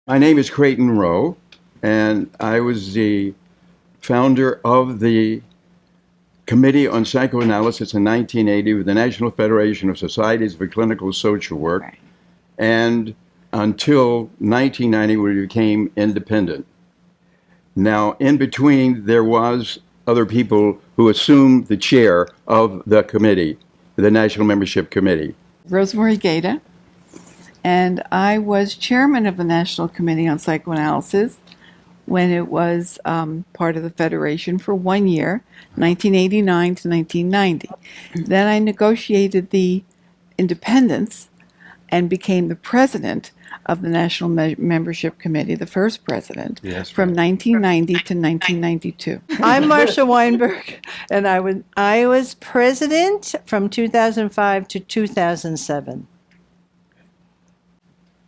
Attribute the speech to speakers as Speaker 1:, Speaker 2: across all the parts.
Speaker 1: My name is Clayton Row, and I was the founder of the Committee on Psychoanalysis in 1980 with the National Federation of Societies for Clinical Social Work,
Speaker 2: Right.
Speaker 1: and until 1990 we became independent. Now, in between, there was other people who assumed the chair of the committee, the National Membership Committee.
Speaker 2: Rosemary Gaeta, and I was chairman of the National Committee on Psychoanalysis when it was part of the Federation for 1 year, 1989 to 1990. Then I negotiated the independence and became the president of the National Membership Committee, the first president,
Speaker 1: Yes,
Speaker 2: from
Speaker 1: right.
Speaker 2: 1990 to 1992.
Speaker 3: I'm Marcia Weinberg, and I was president from 2005 to 2007.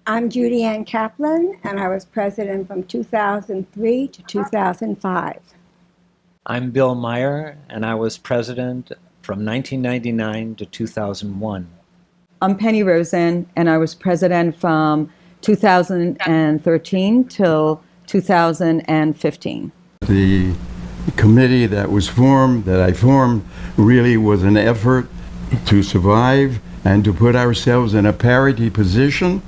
Speaker 4: I'm Judy Ann Kaplan, and I was president from 2003 to 2005.
Speaker 5: I'm Bill Meyer, and I was president from 1999 to 2001.
Speaker 6: I'm Penny Rosen, and I was president from 2013 till 2015.
Speaker 1: The committee that I formed, really was an effort to survive and to put ourselves in a parity position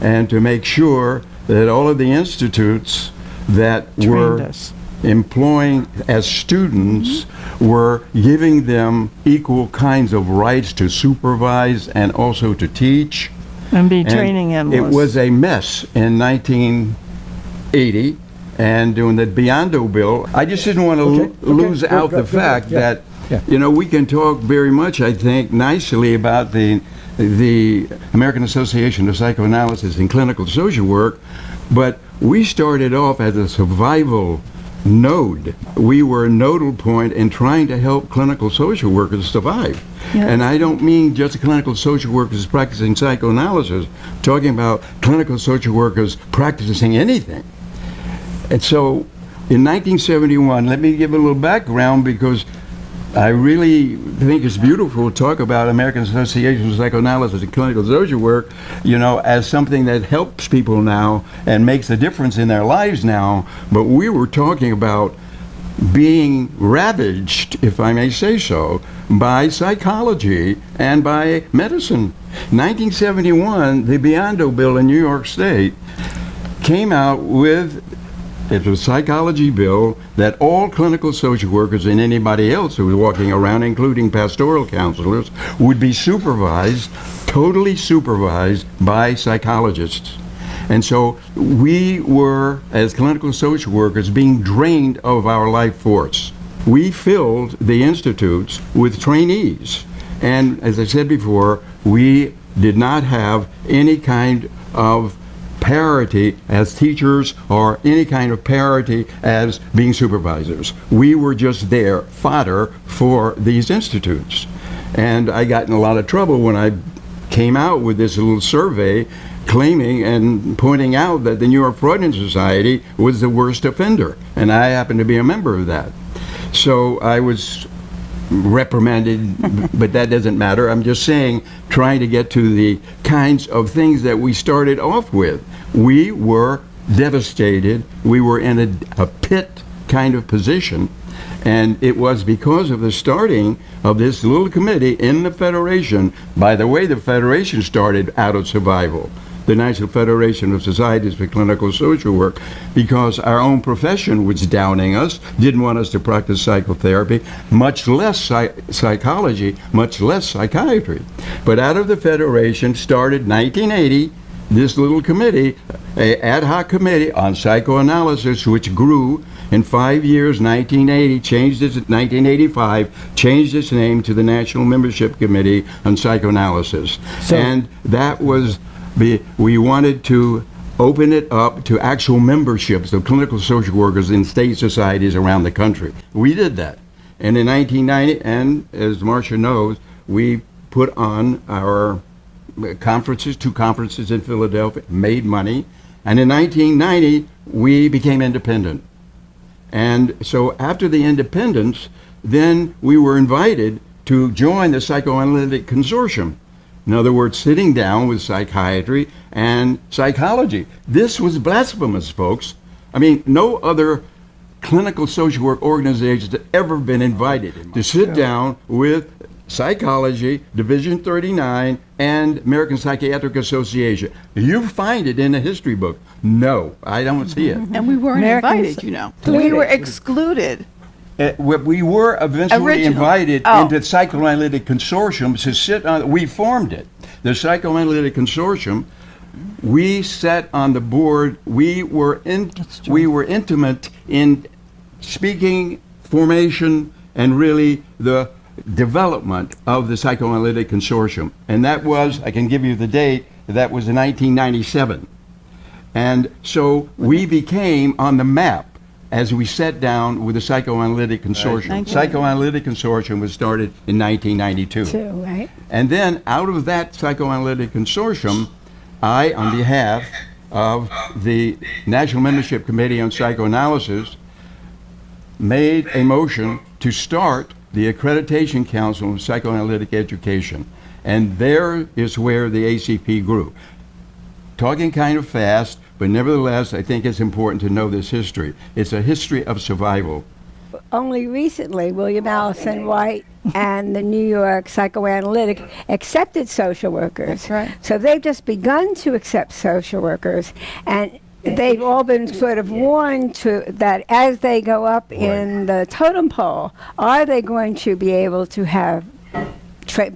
Speaker 1: and to make sure that all of the institutes that were employing as students were giving them equal kinds of rights to supervise and also to teach.
Speaker 3: And be training
Speaker 1: It
Speaker 3: analysts.
Speaker 1: was a mess in 1980, and doing the Biondo bill, I just didn't want to lose out the fact that, you know, we can talk very much, I think, nicely about the American Association of Psychoanalysis and Clinical Social Work, but we started off as a survival node. We were a nodal point in trying to help clinical social workers survive.
Speaker 2: Yes.
Speaker 1: And I don't mean just clinical social workers practicing psychoanalysis, I'm talking about clinical social workers practicing anything. And so in 1971, let me give a little background because I really think it's beautiful to talk about American Association of Psychoanalysis and Clinical Social Work, you know, as something that helps people now and makes a difference in their lives now. But we were talking about being ravaged, if I may say so, by psychology and by medicine. 1971, the Biondo bill in New York State came out with it was a psychology bill that all clinical social workers and anybody else who was walking around, including pastoral counselors, would be supervised, totally supervised by psychologists. And so we were, as clinical social workers, being drained of our life force. We filled the institutes with trainees. And as I said before, we did not have any kind of parity as teachers or any kind of parity as being supervisors. We were just there, fodder for these institutes. And I got in a lot of trouble when I came out with this little survey claiming and pointing out that the New York Freudian Society was the worst offender. And I happened to be a member of that. So I was reprimanded, but that doesn't matter. I'm just saying, trying to get to the kinds of things that we started off with. We were devastated. We were in a pit kind of position, and it was because of the starting of this little committee in the Federation. By the way, the Federation started out of survival, the National Federation of Societies for Clinical Social Work, because our own profession was downing us, didn't want us to practice psychotherapy, much less psychology, much less psychiatry. But out of the Federation started 1980, this little committee, an ad hoc committee on psychoanalysis, which grew in 5 years, 1980, changed its 1985, changed its name to the National Membership Committee on Psychoanalysis. And that was we wanted to open it up to actual memberships of clinical social workers in state societies around the country. We did that. And in 1990, and as Marcia knows, we put on our conferences, 2 conferences in Philadelphia, made money. And in 1990, we became independent. And so after the independence, then we were invited to join the Psychoanalytic Consortium. In other words, sitting down with psychiatry and psychology. This was blasphemous, folks. I mean, no other clinical social work organizations have ever been invited to sit down with psychology, Division 39, and American Psychiatric Association. You find it in the history book. No, I don't see it.
Speaker 2: And we weren't
Speaker 3: Americans-
Speaker 2: invited, you know. We were excluded.
Speaker 1: We were eventually
Speaker 2: Original.
Speaker 1: invited
Speaker 2: Oh.
Speaker 1: into the Psychoanalytic Consortium to sit on. We formed it, the Psychoanalytic Consortium. We sat on the board. We were intimate in speaking, formation, and really the development of the Psychoanalytic Consortium. And that was, I can give you the date, that was in 1997. And so we became on the map as we sat down with the Psychoanalytic Consortium.
Speaker 2: Right.
Speaker 1: Psychoanalytic Consortium was started in 1992.
Speaker 4: Too, right?
Speaker 1: And then out of that Psychoanalytic Consortium, I, on behalf of the National Membership Committee on Psychoanalysis, made a motion to start the Accreditation Council of Psychoanalytic Education. And there is where the ACP grew. Talking kind of fast, but nevertheless, I think it's important to know this history. It's a history of survival.
Speaker 4: Only recently, William Allison White and the New York Psychoanalytic accepted social workers.
Speaker 2: That's right.
Speaker 4: So they've just begun to accept social workers, and they've all been sort of warned to that as they go up in the totem pole, are they going to be able to have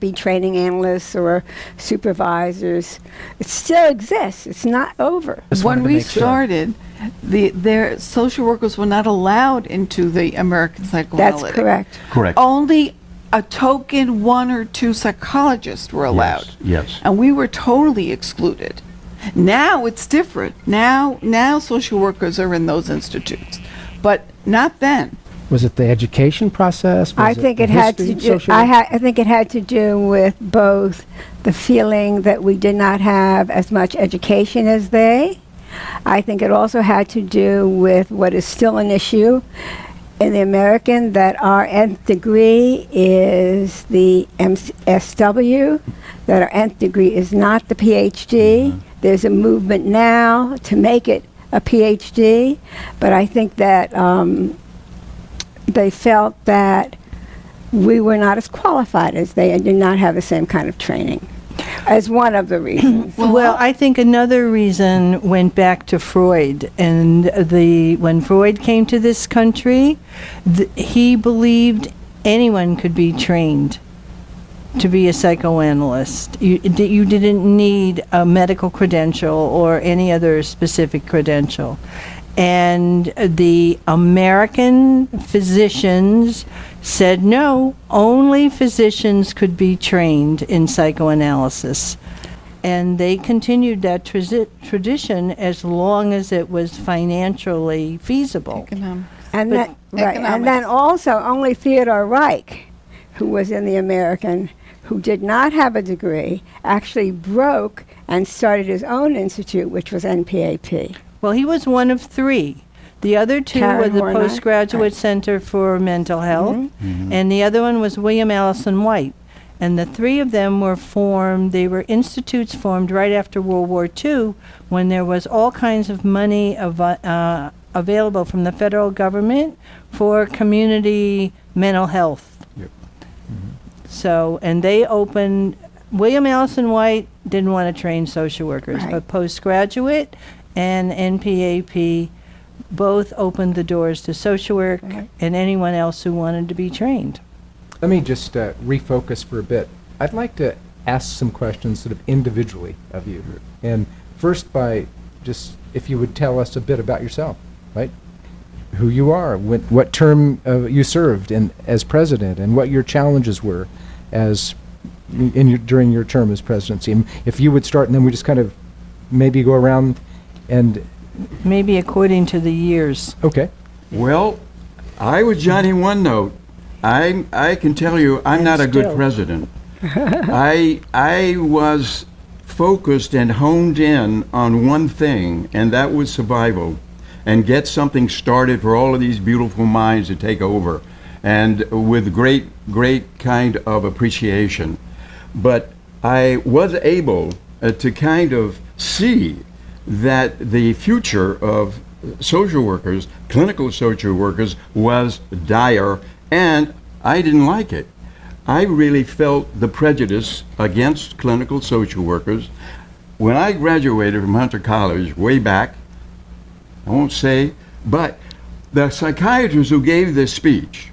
Speaker 4: be training analysts or supervisors? It still exists. It's not over.
Speaker 5: Just
Speaker 2: When
Speaker 5: wanted to
Speaker 2: we
Speaker 5: make sure.
Speaker 2: started, their social workers were not allowed into the American
Speaker 4: That's
Speaker 2: Psychoanalytic.
Speaker 4: correct.
Speaker 1: Correct.
Speaker 2: Only a token 1 or 2 psychologists were allowed.
Speaker 1: Yes.
Speaker 2: And we were totally excluded. Now it's different. Now social workers are in those institutes, but not then.
Speaker 7: Was it the education process? Was
Speaker 4: I think
Speaker 7: the
Speaker 4: it had to
Speaker 7: history of
Speaker 4: do.
Speaker 7: social work?
Speaker 4: I think it had to do with both the feeling that we did not have as much education as they. I think it also had to do with what is still an issue in the American, that our nth degree is the MSW, that our nth degree is not the PhD. There's a movement now to make it a PhD, but I think that they felt that we were not as qualified as they and did not have the same kind of training as one of the reasons.
Speaker 3: Well, I think another reason went back to Freud, and when Freud came to this country, he believed anyone could be trained to be a psychoanalyst. You didn't need a medical credential or any other specific credential. And the American physicians said no, only physicians could be trained in psychoanalysis. And they continued that tradition as long as it was financially feasible.
Speaker 4: And
Speaker 3: But
Speaker 4: and then also only Theodore Reich, who was in the American, who did not have a degree, actually broke and started his own institute, which was NPAP.
Speaker 3: Well, he was one of 3. The other 2
Speaker 4: Karen
Speaker 3: were the
Speaker 4: Horney.
Speaker 3: Postgraduate Center for Mental Health, and the other one was William Allison White. And the 3 of them were formed, they were institutes formed right after World War II, when there was all kinds of money available from the federal government for community mental health.
Speaker 1: Yep.
Speaker 3: So, and they opened, William Allison White didn't want to train social workers,
Speaker 4: Right.
Speaker 3: but postgraduate and NPAP both opened the doors to social work
Speaker 4: Right.
Speaker 3: and anyone else who wanted to be trained.
Speaker 7: Let me just refocus for a bit. I'd like to ask some questions sort of individually of you. And first by just, if you would tell us a bit about yourself, right? Who you are, what term you served as president, and what your challenges were during your term as presidency. And if you would start, and then we just kind of maybe go around and...
Speaker 3: Maybe according to the years.
Speaker 7: Okay.
Speaker 1: Well, I was Johnny One Note. I can tell you, I'm not a good
Speaker 3: still.
Speaker 1: president. I was focused and honed in on one thing, and that was survival, and get something started for all of these beautiful minds to take over, and with great kind of appreciation. But I was able to kind of see that the future of social workers, clinical social workers, was dire, and I didn't like it. I really felt the prejudice against clinical social workers. When I graduated from Hunter College way back, I won't say, but the psychiatrist who gave this speech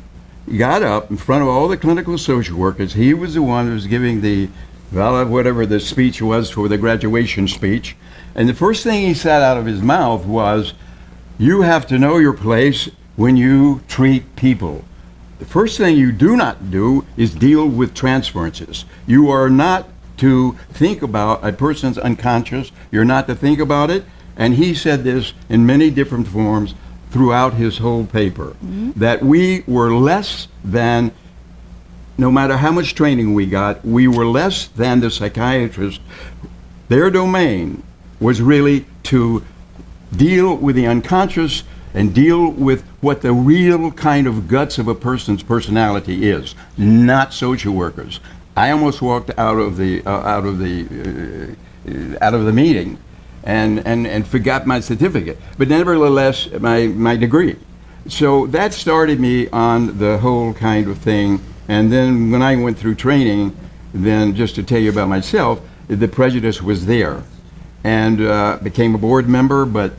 Speaker 1: got up in front of all the clinical social workers. He was the one who was giving the, well, whatever the speech was for the graduation speech. And the first thing he said out of his mouth was, you have to know your place when you treat people. The first thing you do not do is deal with transferences. You are not to think about a person's unconscious. You're not to think about it. And he said this in many different forms throughout his whole paper, that we were less than, no matter how much training we got, we were less than the psychiatrist. Their domain was really to deal with the unconscious and deal with what the real kind of guts of a person's personality is, not social workers. I almost walked out of the meeting and forgot my certificate, but nevertheless my degree. So that started me on the whole kind of thing. And then when I went through training, then just to tell you about myself, the prejudice was there, and became a board member. But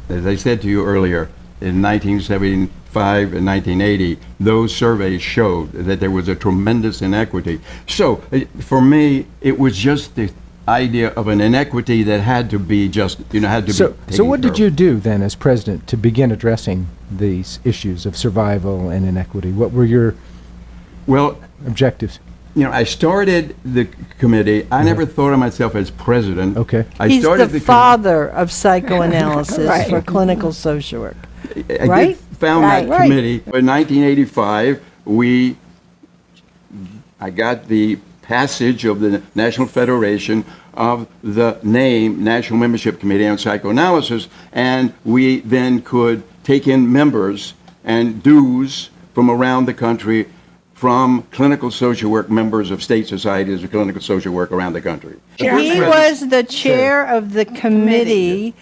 Speaker 1: as I said to you earlier, in 1975 and 1980, those surveys showed that there was a tremendous inequity. So for me, it was just the idea of an inequity that had to be just, had to be
Speaker 7: So
Speaker 1: taken
Speaker 7: what
Speaker 1: care
Speaker 7: did
Speaker 1: of.
Speaker 7: you do then as president to begin addressing these issues of survival and inequity? What were your
Speaker 1: Well,
Speaker 7: objectives?
Speaker 1: I started the committee. I never thought of myself as president.
Speaker 7: Okay.
Speaker 1: I
Speaker 3: He's
Speaker 1: started
Speaker 3: the
Speaker 1: com-
Speaker 3: father of psychoanalysis
Speaker 4: Right.
Speaker 3: for clinical social work.
Speaker 1: I
Speaker 3: right?
Speaker 1: did found that
Speaker 3: Right.
Speaker 1: committee. In 1985, I got the passage of the National Federation of the name National Membership Committee on Psychoanalysis, and we then could take in members and dues from around the country from clinical social work members of state societies of clinical social work around the country.
Speaker 3: He was the chair of the committee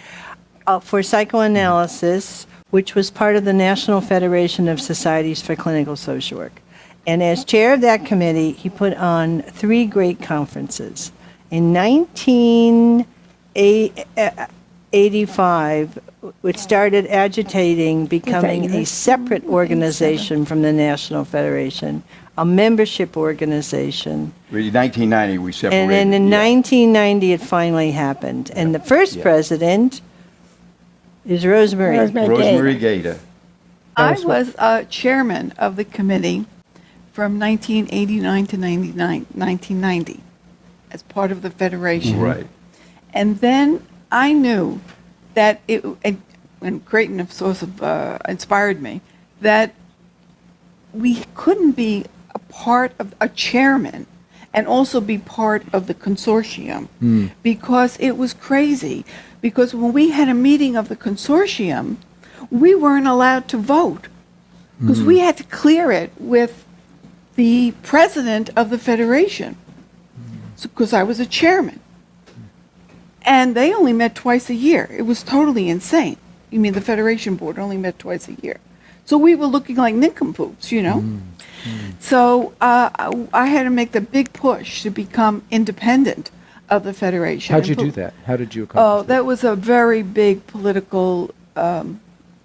Speaker 3: for psychoanalysis, which was part of the National Federation of Societies for Clinical Social Work. And as chair of that committee, he put on 3 great conferences. In 1985, which started agitating becoming a separate organization from the National Federation, a membership organization.
Speaker 1: In 1990, we separated.
Speaker 3: And then in
Speaker 1: yeah.
Speaker 3: 1990, it finally happened. And the first president is Rosemary.
Speaker 1: Rosemary Gaeta.
Speaker 2: I was chairman of the committee from 1989 to 1990 as part of the Federation.
Speaker 1: Right.
Speaker 2: And then I knew that and Clayton, of course, inspired me, that we couldn't be a part of a chairman and also be part of the consortium because it was crazy. Because when we had a meeting of the consortium, we weren't allowed to vote because we had to clear it with the president of the Federation, because I was a chairman. And they only met twice a year. It was totally insane. You mean the Federation Board only met twice a year. So we were looking like nincompoops, So I had to make the big push to become independent of the Federation.
Speaker 7: How'd you do that? How did you accomplish
Speaker 2: That was a very big political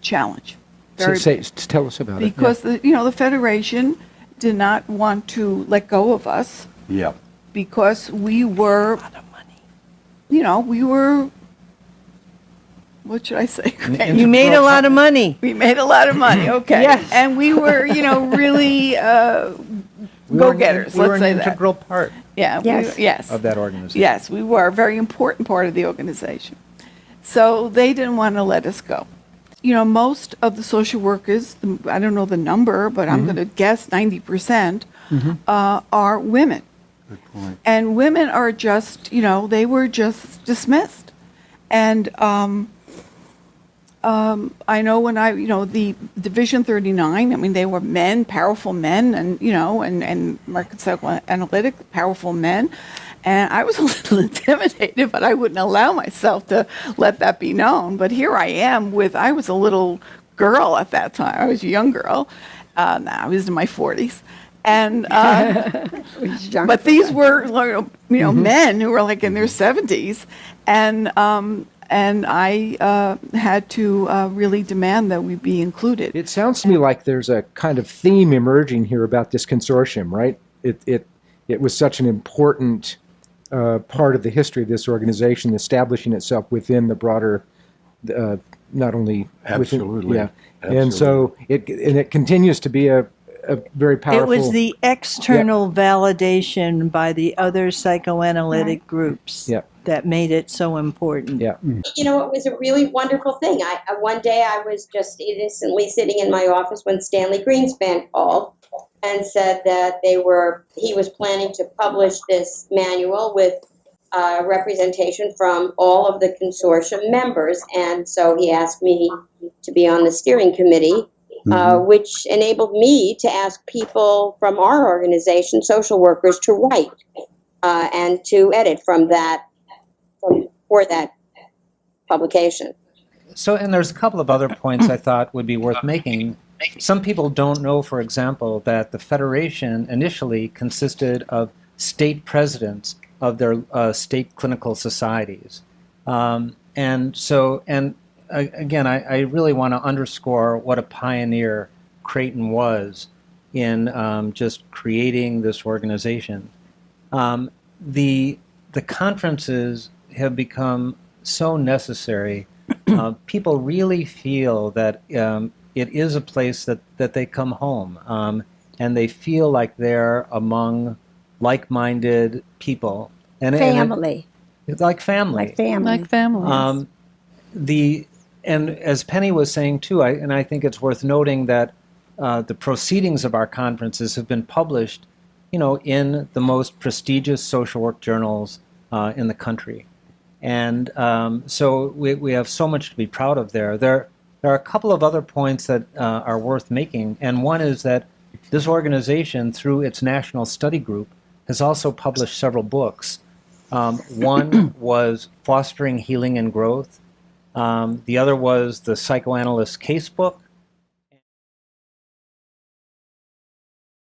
Speaker 2: challenge. Very big.
Speaker 7: Tell us about
Speaker 2: Because the Federation did not want to let go of us
Speaker 1: Yeah.
Speaker 2: because we were, we were, what should I say?
Speaker 3: You made a lot of money.
Speaker 2: We made a lot of money, okay.
Speaker 3: Yes.
Speaker 2: And we were, really go-getters,
Speaker 5: We were
Speaker 2: let's say
Speaker 5: an
Speaker 2: that.
Speaker 5: integral part
Speaker 2: Yeah,
Speaker 4: Yes.
Speaker 2: yes.
Speaker 5: of that organization.
Speaker 2: Yes, we were a very important part of the organization. So they didn't want to let us go. Most of the social workers, I don't know the number, but I'm going to guess 90% are women.
Speaker 1: Good point.
Speaker 2: And women are just, they were just dismissed. And I know when the Division 39, they were men, powerful men, and, and market psychoanalytic, powerful men. And I was a little intimidated, but I wouldn't allow myself to let that be known. But here I am I was a little girl at that time. I was a young girl. I was in my 40s. And, but these were, men who were like in their 70s. And I had to really demand that we be included.
Speaker 7: It sounds to me like there's a kind of theme emerging here about this consortium, right? It was such an important part of the history of this organization, establishing itself within the broader, not only
Speaker 1: Absolutely.
Speaker 7: within, and so it continues to be a very powerful.
Speaker 3: It was the external validation by the other psychoanalytic groups that made it so important.
Speaker 7: Yeah.
Speaker 8: You know, it was a really wonderful thing. One day I was just innocently sitting in my office when Stanley Greenspan called and said that he was planning to publish this manual with representation from all of the consortium members. And so he asked me to be on the steering committee, which enabled me to ask people from our organization, social workers, to write and to edit for that publication.
Speaker 5: So, and there's a couple of other points I thought would be worth making. Some people don't know, for example, that the Federation initially consisted of state presidents of their state clinical societies. Again, I really want to underscore what a pioneer Clayton was in just creating this organization. The conferences have become so necessary. People really feel that it is a place that they come home, and they feel like they're among like-minded people.
Speaker 4: Family.
Speaker 5: Like family.
Speaker 4: Like family.
Speaker 2: Like families.
Speaker 5: And as Penny was saying too, I think it's worth noting that the proceedings of our conferences have been published, in the most prestigious social work journals in the country. And so we have so much to be proud of there. There are a couple of other points that are worth making, and one is that this organization, through its national study group, has also published several books. One was Fostering Healing and Growth. The other was the Psychoanalyst Casebook.